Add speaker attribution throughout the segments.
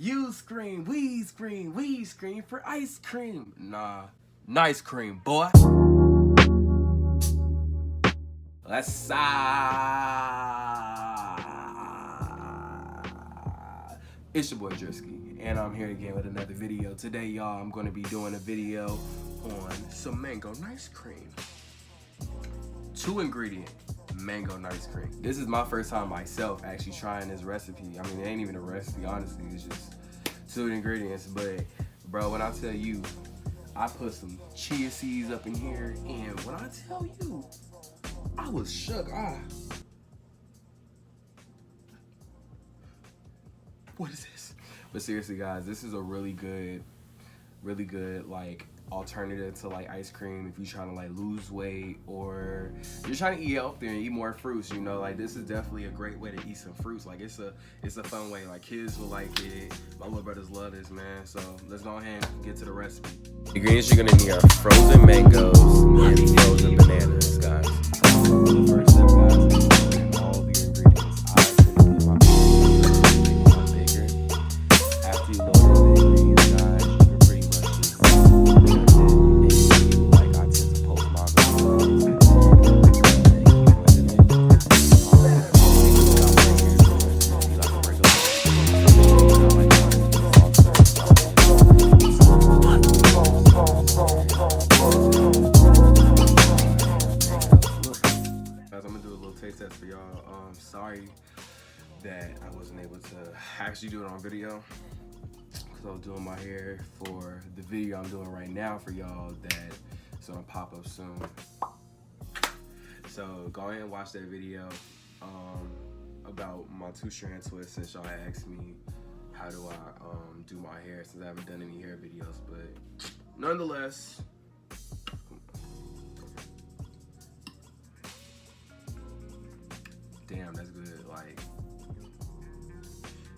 Speaker 1: You scream, we scream for ice cream. Nah, nice cream, boy. Let's It's your boy Drisky, and I'm here again with another video. Today, y'all, I'm gonna be doing a video on some mango nice cream. 2-ingredient mango nice cream. This is my first time myself actually trying this recipe. I mean, it ain't even a recipe, honestly. It's just 2 ingredients. But bro, when I tell you, I put some chia seeds up in here, and when I tell you, I was shook. What is this? But seriously, guys, this is a really good like alternative to like ice cream if you're trying to like lose weight or you're trying to eat healthier and eat more fruits. You know, like this is definitely a great way to eat some fruits. Like it's a fun way. Like kids will like it. My little brothers love this, man. So let's go ahead and get to the recipe. The ingredients you're gonna need are frozen mangoes and frozen bananas, guys. The first step, guys, is putting all the ingredients. I tend to get my bigger. After you load in the ingredients, guys, you can pretty much just like I tend to post my videos. I'm gonna do a little taste test for y'all. Sorry that I wasn't able to actually do it on video because I was doing my hair for the video I'm doing right now for y'all that's gonna pop up soon. So go ahead and watch that video about my 2-strand twist, since y'all asked me how do I do my hair, since I haven't done any hair videos. But nonetheless, damn, that's good. Like,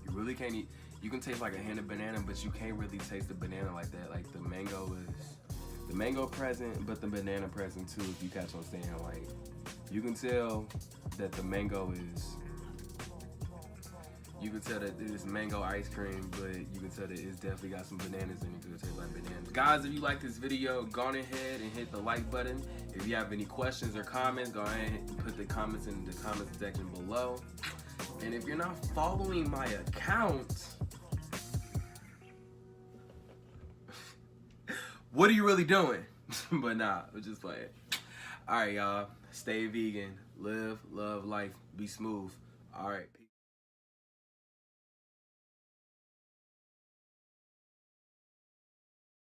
Speaker 1: you really can't eat. You can taste like a hint of banana, but you can't really taste the banana like that. Like the mango present, but the banana present too, if you catch what I'm saying. Like, you can tell that the mango is, you can tell that it is mango ice cream, but you can tell that it's definitely got some bananas in it because it tastes like bananas. Guys, if you like this video, go on ahead and hit the like button. If you have any questions or comments, go ahead and put the comments in the comment section below. And if you're not following my account, what are you really doing? But nah, we're just playing. All right, y'all. Stay vegan. Live, love, life. Be smooth. All right.